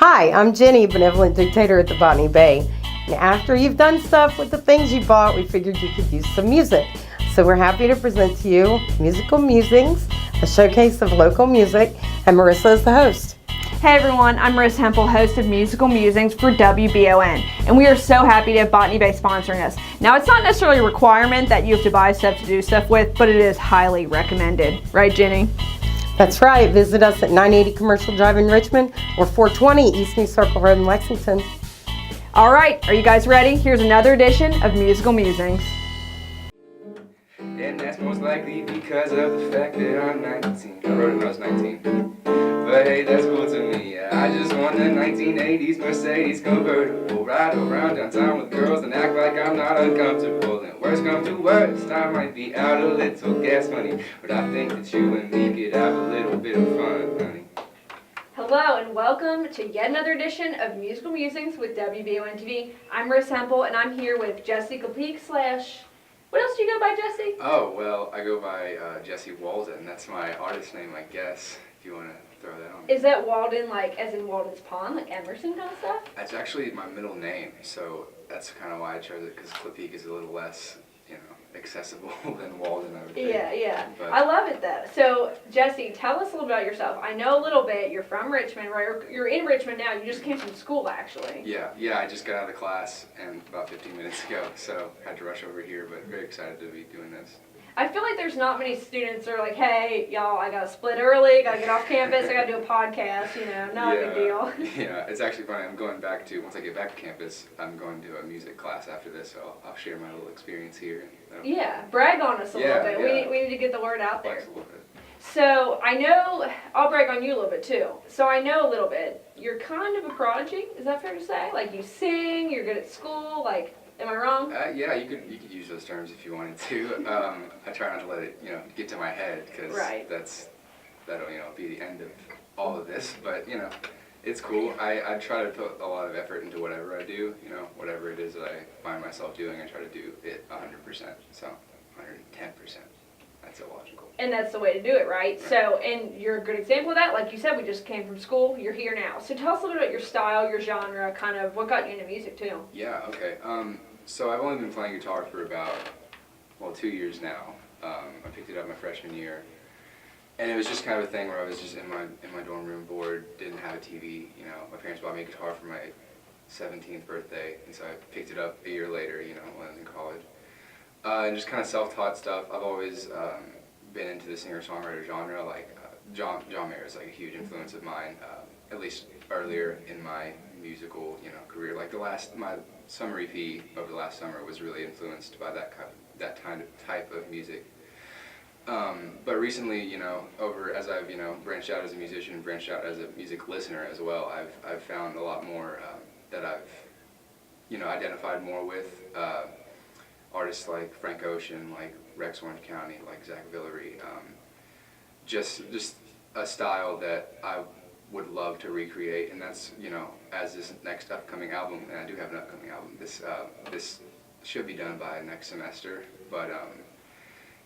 Hi, I'm Jenny, Benevolent Dictator at the Botany Bay. And after you've done stuff with the things you bought, we figured you could use some music. So we're happy to present to you Musical Musings, a showcase of local music, and Marissa is the host. Hey everyone, I'm Marissa Hempel, host of Musical Musings for WBON, and we are so happy to have Botany Bay sponsoring us. Now, it's not necessarily a requirement that you have to buy stuff to do stuff with, but it is highly recommended. Right, Jenny? That's right. Visit us at 980 Commercial Drive in Richmond or 420 East New Circle Road in Lexington. All right, are you guys ready? Here's another edition of Musical Musings. And that's most likely because of the fact that I'm 19. I wrote it when I was 19. But hey, that's cool to me. I just want the 1980s Mercedes convertible. Ride around downtown with girls and act like I'm not uncomfortable. And worst come to worst, I might be out a little gas money, but I think that you and me could have a little bit of fun, honey. Hello and welcome to yet another edition of Musical Musings with WBON TV. I'm Marissa Hempel and I'm here with Jesse Waldon / what else do you go by, Jesse? Oh, well, I go by Jesse Waldon. That's my artist name, I guess, if you want to throw that on. Is that Waldon like as in Walden's Pond, like Emerson kind of stuff? That's actually my middle name, so that's kind of why I chose it, because Clipeek is a little less, accessible than Walden, I would think. Yeah. But I love it though. So, Jesse, tell us a little about yourself. I know a little bit. You're from Richmond, right? You're in Richmond now. You just came from school, actually. Yeah, I just got out of class and about 15 minutes ago, so I had to rush over here, but very excited to be doing this. I feel like there's not many students that are like, hey, y'all, I gotta split early, gotta get off campus, I gotta do a podcast, not a big deal. Yeah, it's actually funny. I'm going back to, once I get back to campus, I'm going to a music class after this, so I'll share my little experience here. Yeah, brag on us a little bit. Yeah. We need to get the word out there. Flex a little bit. So, I know, I'll brag on you a little bit too. So I know a little bit. You're kind of a prodigy, is that fair to say? Like you sing, you're good at school, like, am I wrong? Yeah, you could use those terms if you wanted to. I try not to let it, get to my head, because that'll, be the end of all of this. But, it's cool. I try to put a lot of effort into whatever I do, whatever it is that I find myself doing, I try to do it 100%, so 110%. That's illogical. And that's the way to do it, right? So, and you're a good example of that. Like you said, we just came from school. You're here now. So tell us a little bit about your style, your genre, kind of what got you into music, too. Yeah, okay. So I've only been playing guitar for about, 2 years now. I picked it up my freshman year. And it was just kind of a thing where I was just in my dorm room bored, didn't have a TV. My parents bought me a guitar for my 17th birthday. And so I picked it up a year later, when I was in college. And just kind of self-taught stuff. I've always been into the singer-songwriter genre. Like John Mayer is like a huge influence of mine. At least earlier in my musical, career. Like my summer EP over the last summer was really influenced by that type of music. But recently, as I've branched out as a musician, branched out as a music listener as well, I've found a lot more that I've identified more with. Artists like Frank Ocean, like Rex Orange County, like Zach Villery, just a style that I would love to recreate, and that's as this next upcoming album, and I do have an upcoming album. This should be done by next semester, but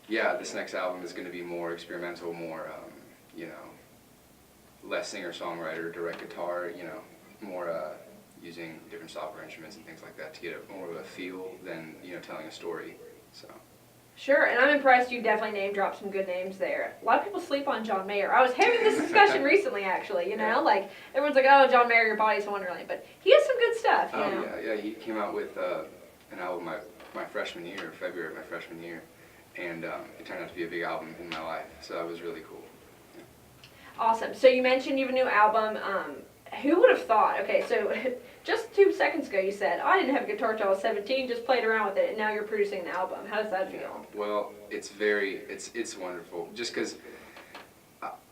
this next album is going to be more experimental, more less singer-songwriter, direct guitar, more using different software instruments and things like that to get more of a feel than telling a story. So. Sure, and I'm impressed you definitely name dropped some good names there. A lot of people sleep on John Mayer. I was having this discussion recently, actually, like everyone's like, oh, John Mayer, Your Body's a Wonderland, but he has some good stuff, Yeah, he came out with an album my freshman year, February of my freshman year, and it turned out to be a big album in my life, so that was really cool. Yeah. Awesome. So you mentioned you have a new album. Who would have thought? Okay, so just 2 seconds ago you said, I didn't have a guitar till I was 17, just played around with it, and now you're producing an album. How does that feel? Well, it's wonderful. Just because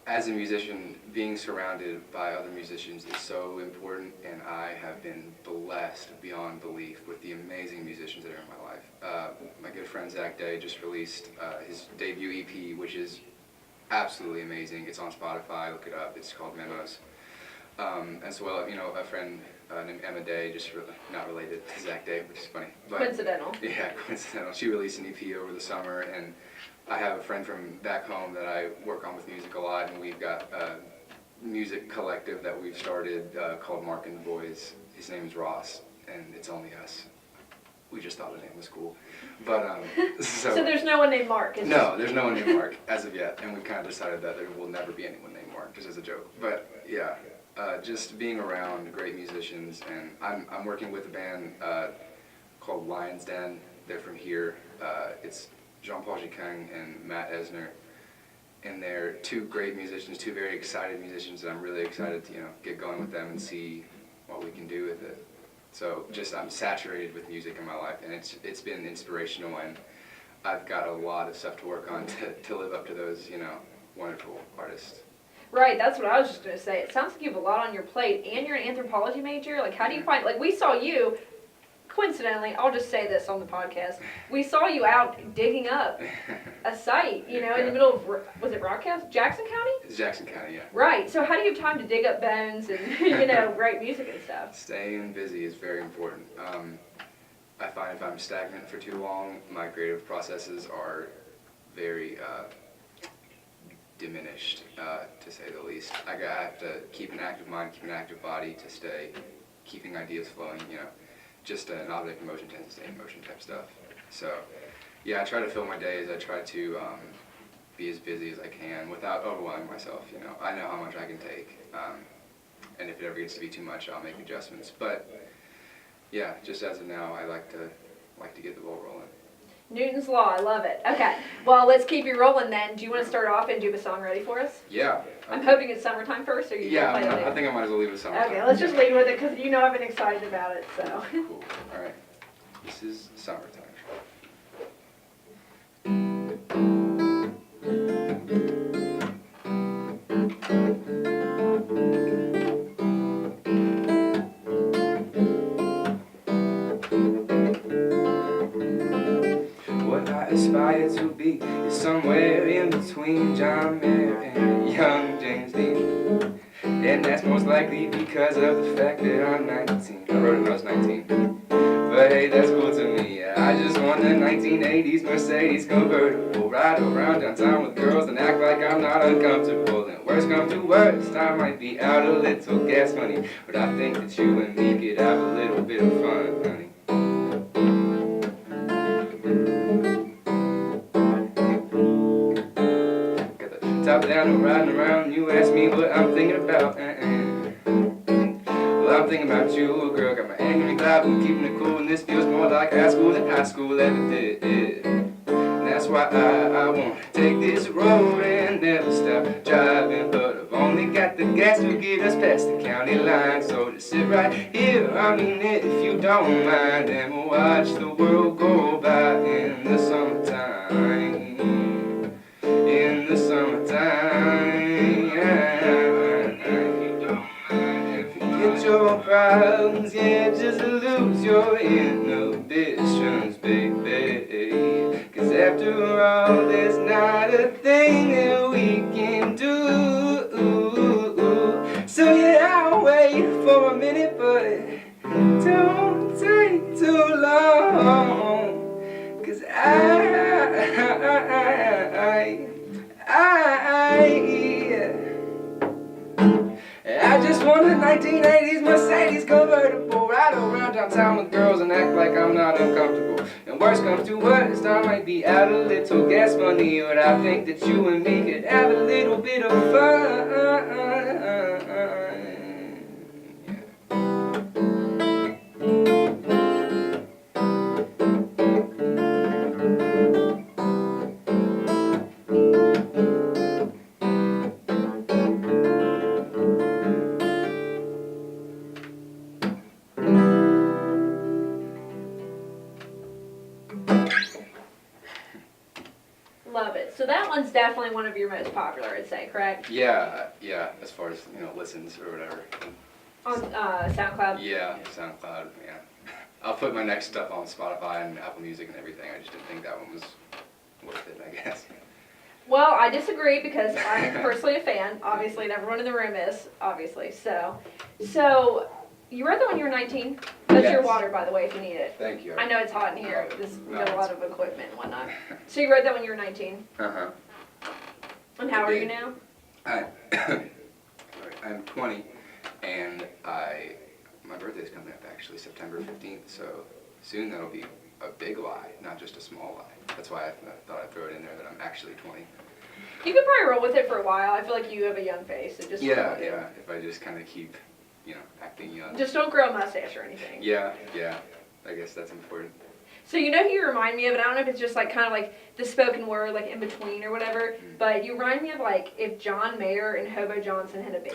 as a musician, being surrounded by other musicians is so important, and I have been blessed beyond belief with the amazing musicians that are in my life. My good friend Zach Day just released his debut EP, which is absolutely amazing. It's on Spotify, look it up, it's called Memos. As well, a friend named Emma Day, just not related to Zach Day, which is funny. But, coincidental. Yeah, coincidental. She released an EP over the summer, and I have a friend from back home that I work on with music a lot, and we've got music collective that we've started called Mark and the Boys. His name's Ross, and it's only us. We just thought the name was cool. But, so there's no one named Mark? No, there's no one named Mark as of yet, and we kind of decided that there will never be anyone named Mark, just as a joke. But yeah, just being around great musicians, and I'm working with a band called Lion's Den. They're from here. It's Jean-Paul Jicang and Matt Esner, and they're two great musicians, two very excited musicians, and I'm really excited to get going with them and see what we can do with it. So just I'm saturated with music in my life, and it's been inspirational, and I've got a lot of stuff to work on to live up to those wonderful artists. Right, that's what I was just going to say. It sounds like you have a lot on your plate, and you're an anthropology major. Like, how do you find, like, we saw you, coincidentally, I'll just say this on the podcast, we saw you out digging up a site, in the middle of, was it Rockhouse? Jackson County? It's Jackson County, yeah. Right, so how do you have time to dig up bones and, write music and stuff? Staying busy is very important. I find if I'm stagnant for too long, my creative processes are very diminished, to say the least. I have to keep an active mind, keep an active body to stay keeping ideas flowing, Just an object in motion tends to stay in motion type stuff. So, yeah, I try to fill my days. I try to be as busy as I can without overwhelming myself. I know how much I can take, and if it ever gets to be too much, I'll make adjustments. But yeah, just as of now, I like to get the ball rolling. Newton's Law, I love it. Okay, well, let's keep you rolling then. Do you want to start off and do the song ready for us? Yeah. I'm hoping it's summertime first, or you yeah, play it I think I might as well leave it summertime. Okay, let's just lead with it, because I've been excited about it, so. Cool. All right. This is summertime. What I aspire to be is somewhere in between John Mayer and young James Dean. And that's most likely because of the fact that I'm 19. I wrote it when I was 19. But hey, that's cool to me. I just want a 1980s Mercedes convertible. Ride around downtown with girls and act like I'm not uncomfortable. And worst come to worst, I might be out a little gas money. But I think that you and me could have a little bit of fun, honey. Top down and riding around, you ask me what I'm thinking about. Well, I'm thinking about you, girl. Got my angry vibe, I'm keeping it cool, and this feels more like high school than high school ever did. And that's why I won't take this road and never stop driving. But I've only got the gas to get us past the county line. So just sit right here, I mean it, if you don't mind, and we'll watch the world go by in the summertime. In the summertime, forget your problems, yeah, just lose your inhibitions, baby. 'Cause after all, there's not a thing that we can do. So yeah, I'll wait for a minute, but don't take too long. 'Cause I just want a 1980s Mercedes convertible. Ride around downtown with girls and act like I'm not uncomfortable. And worst comes to worst, I might be out a little gas money. But I think that you and me could have a little bit of fun. Love it. So that one's definitely one of your most popular, I'd say, correct? Yeah, as far as, listens or whatever. On SoundCloud? Yeah, SoundCloud, yeah. I'll put my next stuff on Spotify and Apple Music and everything. I just didn't think that one was worth it, I guess. Well, I disagree because I'm personally a fan, obviously, and everyone in the room is, obviously. So you wrote that when you were 19? That's your Yes. water, by the way, if you need it. Thank you. I know it's hot in here. We got a lot of equipment and whatnot. So you wrote that when you were 19? Uh-huh. And how are you now? I'm 20, and my birthday's coming up actually, September 15th, so soon that'll be a big lie, not just a small lie. That's why I thought I'd throw it in there that I'm actually 20. You could probably roll with it for a while. I feel like you have a young face. So just Yeah, if I just kind of keep, acting young. Just don't grow a mustache or anything. Yeah, I guess that's important. So you know who you remind me of, and I don't know if it's just like kind of like the spoken word, like in between or whatever, but you remind me of like if John Mayer and Hobo Johnson had a baby.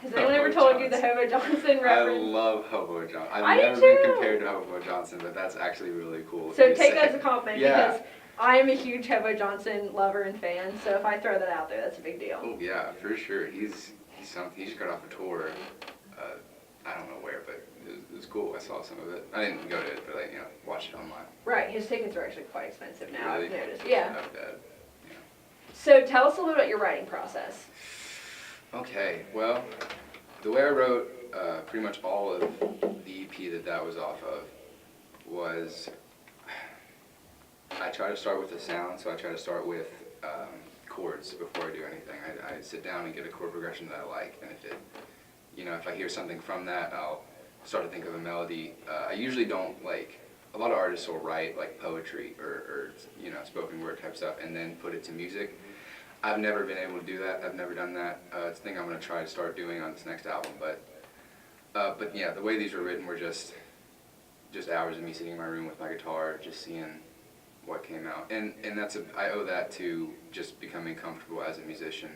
Has anyone ever told you the Hobo Johnson reference? I love Hobo Johnson. I I've do never too. been compared to Hobo Johnson, but that's actually really cool. So take that as a compliment Yeah. because I am a huge Hobo Johnson lover and fan, so if I throw that out there, that's a big deal. Oh yeah, for sure. He's something. He just got off a tour. I don't know where, but it was cool. I saw some of it. I didn't go to it, but I watched it online. Right, his tickets are actually quite expensive now, Really? I've noticed. Yeah. Not bad. Yeah. So tell us a little about your writing process. Okay, well, the way I wrote pretty much all of the EP that was off of was, I try to start with the sound, so I try to start with chords before I do anything. I sit down and get a chord progression that I like, and if I hear something from that, I'll start to think of a melody. I usually don't a lot of artists will write like poetry or spoken word type stuff and then put it to music. I've never been able to do that. I've never done that. It's a thing I'm going to try to start doing on this next album. But yeah, the way these were written were just hours of me sitting in my room with my guitar, just seeing what came out. And I owe that to just becoming comfortable as a musician.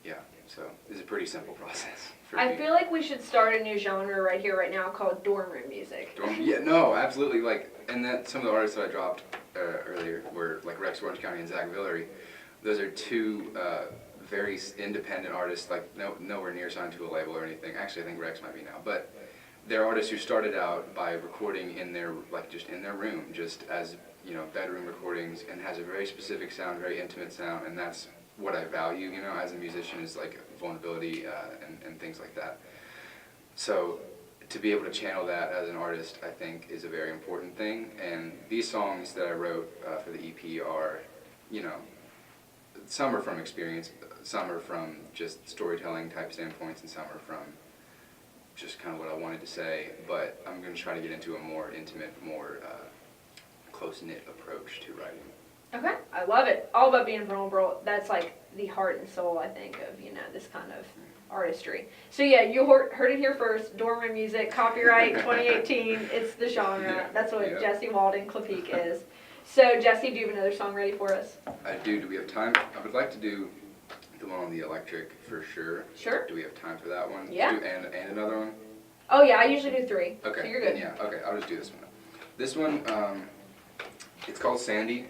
Yeah, so it's a pretty simple process. I feel like we should start a new genre right here, right now, called dorm room music. Yeah, no, absolutely. And that some of the artists that I dropped earlier were like Rex Orange County and Zach Villery. Those are two very independent artists, like nowhere near signed to a label or anything. Actually, I think Rex might be now, but they're artists who started out by recording in their just in their room, just as bedroom recordings, and has a very specific sound, very intimate sound, and that's what I value, as a musician, is like vulnerability and things like that. So to be able to channel that as an artist, I think, is a very important thing. And these songs that I wrote for the EP are, some are from experience, some are from just storytelling type standpoints, and some are from just kind of what I wanted to say. But I'm going to try to get into a more intimate, more close-knit approach to writing. Okay, I love it. All about being vulnerable. That's like the heart and soul, I think, of this kind of artistry. So yeah, you heard it here first. Dorm room music, copyright 2018. It's the genre. Yeah, That's what yeah. Jesse Waldon Clapique is. So Jesse, do you have another song ready for us? I do. Do we have time? I would like to do the one on the electric for sure. Sure. Do we have time for that one? Yeah. And another one? Oh yeah, I usually do 3. Okay. So you're good. Yeah. Okay. I'll just do this one. This one, it's called Sandy.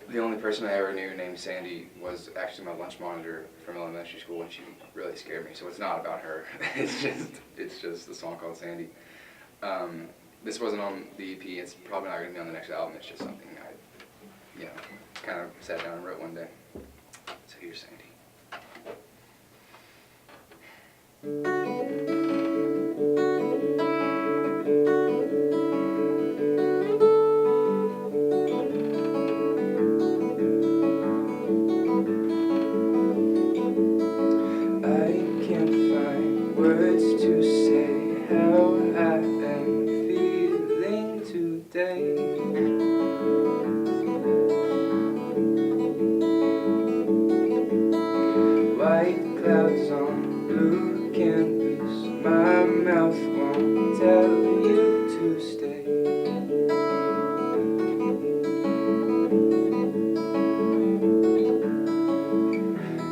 The only person I ever knew named Sandy was actually my lunch monitor from elementary school, and she really scared me. So it's not about her. It's just the song called Sandy. This wasn't on the EP. It's probably not going to be on the next album. It's just something I, kind of sat down and wrote one day. So here's Sandy. Words to say how I am feeling today. White clouds on blue canvas, my mouth won't tell you to stay.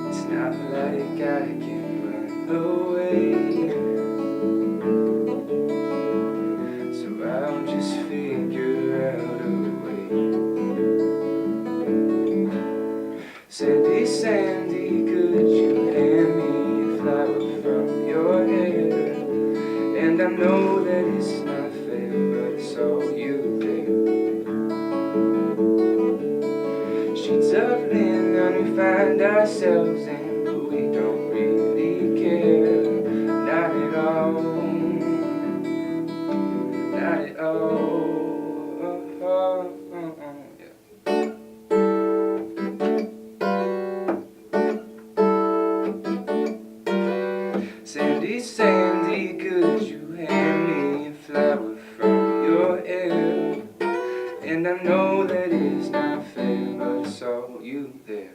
It's not like I can run away. I'll just figure out a way. Sandy, Sandy, could you hand me a flower from your hair? And I know that it's not fair, but it's all you there. Sheets of linen we find ourselves in, but we don't really care. Not at all. Yeah. Sandy, Sandy, could you hand me a flower from your hair? And I know that it's not fair, but I saw you there.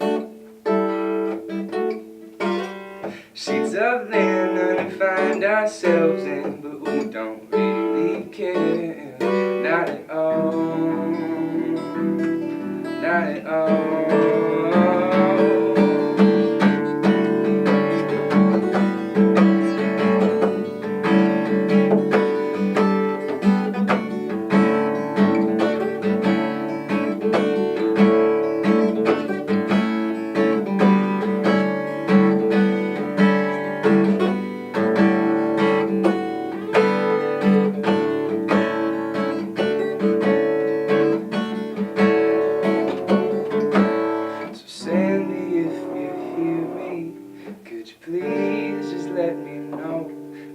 Sheets of land to find ourselves in, but we don't really care. Not at all, not at all. Please just let me know.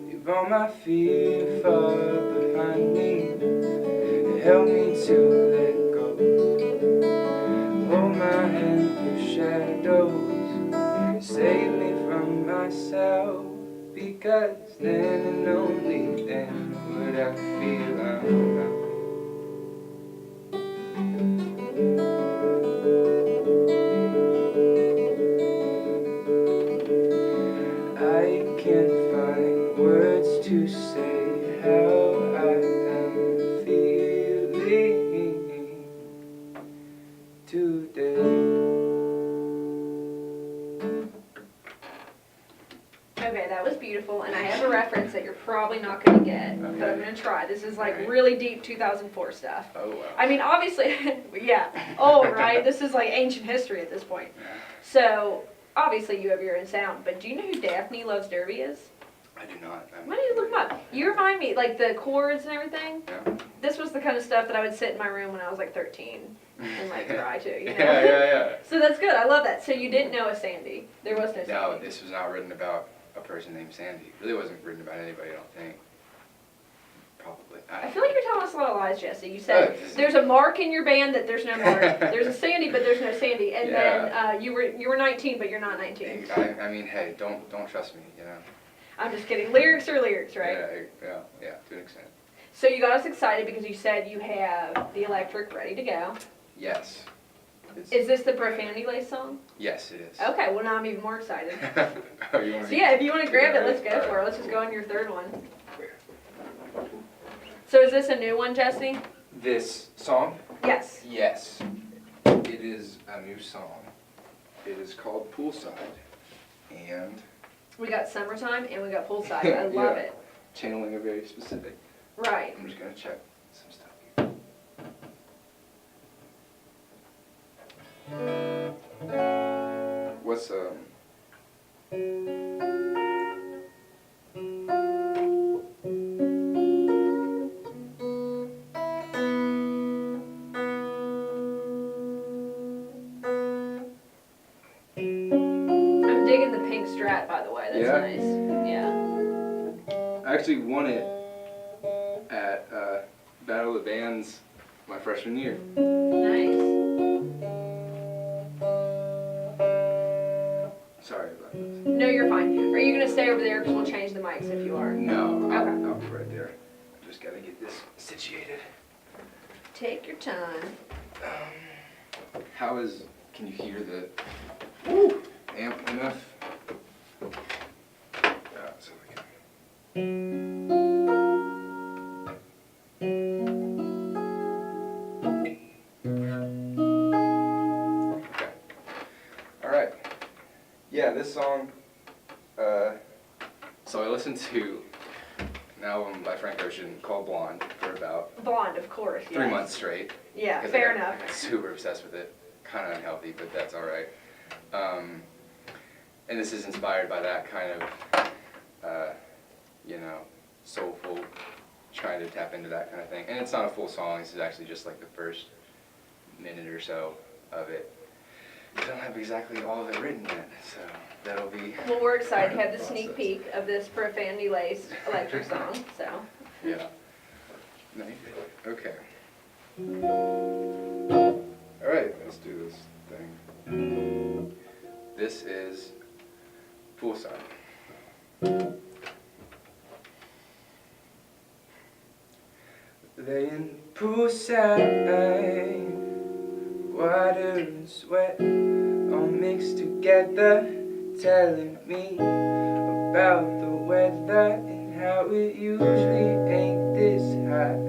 Leave all my fear far behind me and help me to let go. Hold my hand through shadows, save me from myself, because then and only then would I feel I'm enough. I can't find words to say how I am feeling today. Okay, that was beautiful, and I have a reference that you're probably not going to get, but I'm going to try. This is like really deep 2004 stuff. Oh, wow. I mean, obviously, yeah. Oh, right. This is like ancient history at this point. So, obviously, you have your own sound, but do you know who Daphne Loves Derby is? I do not. Why don't you look them up? You remind me, like the chords and everything. Yeah. This was the kind of stuff that I would sit in my room when I was like 13 and like cry to, you know? Yeah. So that's good. I love that. So you didn't know a Sandy. There was no Sandy. No, this was not written about a person named Sandy. It really wasn't written about anybody, I don't think. Probably. I feel like you're telling us a lot of lies, Jesse. You said there's a Mark in your band that there's no Mark. There's a Sandy, but there's no Sandy. And then you were 19, but you're not 19. I mean, hey, don't trust me, you know. I'm just kidding. Lyrics are lyrics, right? Yeah, to an extent. So you got us excited because you said you have the electric ready to go. Yes. Is this the profanity lace song? Yes, it is. Okay, well now I'm even more excited. Oh, you want So yeah, if you want to grab it, let's go for it. Let's just go on your third one. So is this a new one, Jesse? This song? Yes. Yes. It is a new song. It is called Poolside. And We got summertime and we got poolside. I love it. Channeling a very specific. Right. I'm just gonna check some stuff here. What's I'm digging the pink Strat, by the way. That's nice. Yeah. I actually won it at Battle of the Bands my freshman year. Nice. Sorry about this. No, you're fine. Are you going to stay over there because we'll change the mics if you are? No, Okay. I'll be right there. I just gotta get this situated. Take your time. Can you hear the amp enough? So we can. Okay. All right. Yeah, this song. So I listened to an album by Frank Ocean called Blonde for about Blonde, of course. 3 months straight. Yeah, 'Cause fair I enough. got super obsessed with it. Kind of unhealthy, but that's all right. And this is inspired by that kind of, soulful, trying to tap into that kind of thing. And it's not a full song. This is actually just like the first minute or so of it. I don't have exactly all of it written yet, so that'll be. Well, we're excited to have the sneak peek of this profanity-laced electric song, so. Yeah. No, you did. Okay. All right, let's do this thing. This is Poolside. Laying poolside, water and sweat all mixed together, telling me about the weather and how it usually ain't this hot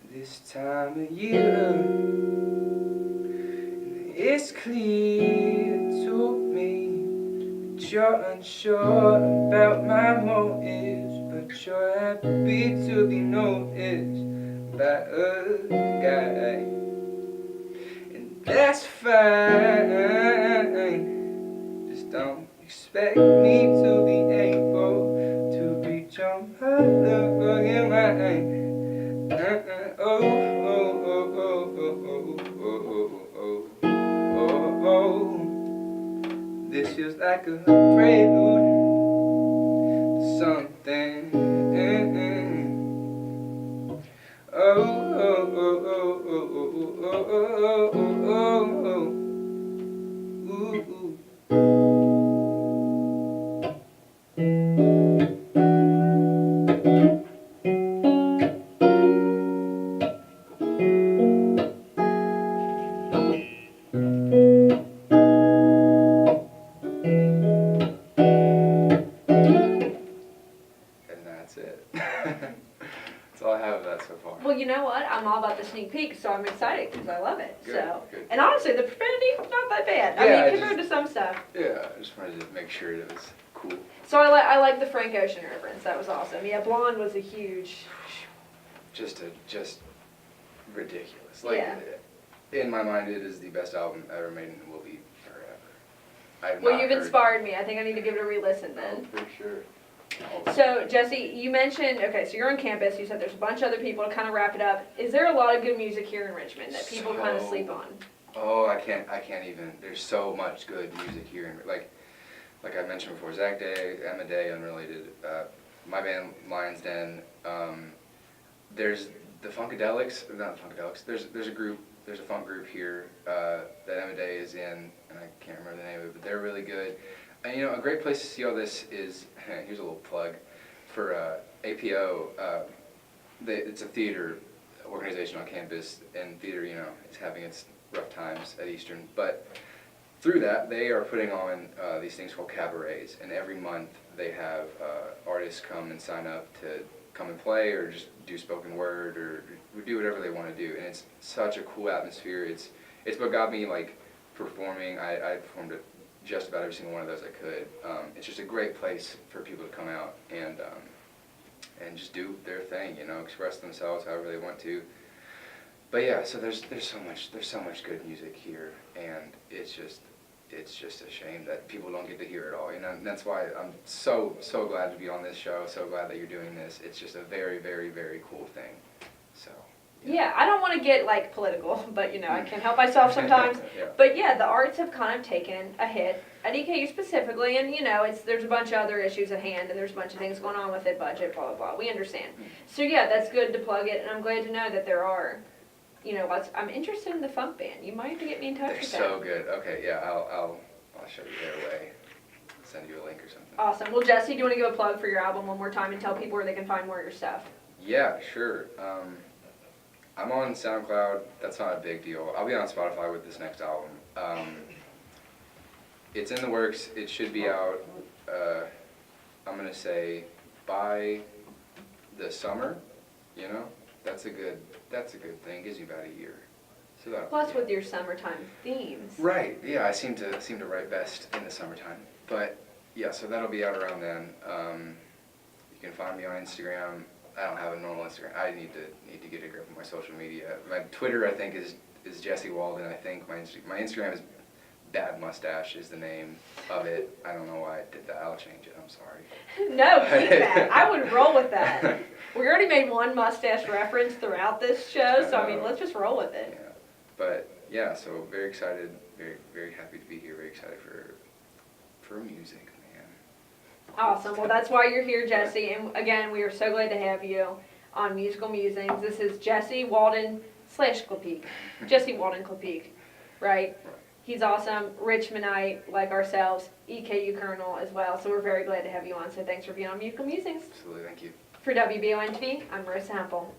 this time of year. And it's clear to me that you're unsure about my motives, but you're happy to be noticed by a guy, and that's fine. Just don't expect me to be able to reach your motherfucking mind. Oh, oh, oh, oh, oh, oh, oh, oh, oh. This feels like a prelude to something. Oh, oh, oh, oh, oh, oh, oh, oh, oh, ooh, ooh. And that's it. That's all I have of that so far. Well, you know what? I'm all about the sneak peek, so I'm excited because I love it. Good, So, good. and honestly, the profanity not that bad. Yeah, I I mean, compared to some stuff. Yeah, I just wanted to make sure it was cool. So I like the Frank Ocean reference. That was awesome. Yeah, Blonde was a huge. Just ridiculous. Like, Yeah. in my mind, it is the best album ever made and will be forever. I've Well, not you've heard- inspired me. I think I need to give it a re-listen then. Oh, for sure. So, Jesse, you mentioned, okay, so you're on campus. You said there's a bunch of other people. To kind of wrap it up, is there a lot of good music here in Richmond that people kind of So- sleep on? Oh, I can't even. There's so much good music here, and like I mentioned before, Zach Day, Emma Day, unrelated. My band, Lion's Den. There's the Funkadelics, not the Funkadelics. There's a group. There's a funk group here that Emma Day is in, and I can't remember the name of it, but they're really good. And you know, a great place to see all this is here's a little plug for APO. It's a theater organization on campus, and theater, you know, is having its rough times at Eastern, but through that they are putting on these things called cabarets, and every month they have artists come and sign up to come and play or just do spoken word or do whatever they want to do, and it's such a cool atmosphere. It's what got me like performing. I performed at just about every single one of those I could. It's just a great place for people to come out and just do their thing, you know, express themselves however they want to. But yeah, so there's so much good music here, and it's just a shame that people don't get to hear it all, you know. And that's why I'm so glad to be on this show. So glad that you're doing this. It's just a very, very, very cool thing. So. Yeah, I don't want to get like political, but you know, I can't help myself sometimes. Yeah. But yeah, the arts have kind of taken a hit at EKU specifically, and you know, there's a bunch of other issues at hand, and there's a bunch of things going on with it, budget, blah blah blah. We understand. So yeah, that's good to plug it, and I'm glad to know that there are. You know, I'm interested in the funk band. You might have to get me in touch They're with so them. good. Okay, yeah, I'll show you their way. Send you a link or something. Awesome. Well, Jesse, do you want to give a plug for your album one more time and tell people where they can find more of your stuff? Yeah, sure. I'm on SoundCloud. That's not a big deal. I'll be on Spotify with this next album. It's in the works. It should be out, I'm going to say, by the summer, you know? That's a good thing. Gives you about a year. So Plus yeah. with your summertime themes. Right. Yeah, I seem to write best in the summertime. But yeah, so that'll be out around then. You can find me on Instagram. I don't have a normal Instagram. I need to get a grip on my social media. My Twitter, I think, is Jesse Waldon. I think my Instagram is Bad Mustache is the name of it. I don't know why I did that. I'll change it. I'm sorry. No, keep that. I would roll with that. We already made one mustache reference throughout this show, so I mean, let's just roll with it. Yeah. But yeah, so very excited, very, very happy to be here. Very excited for music, man. Awesome. Well, that's why you're here, Jesse. And again, we are so glad to have you on Musical Musings. This is Jesse Waldon / Clapeek. Jesse Waldon Clapeek, right? He's awesome, Richmondite like ourselves, EKU Colonel as well. So we're very glad to have you on. So thanks for being on Musical Musings. Absolutely, thank you. For WBON TV, I'm Marissa Hempel.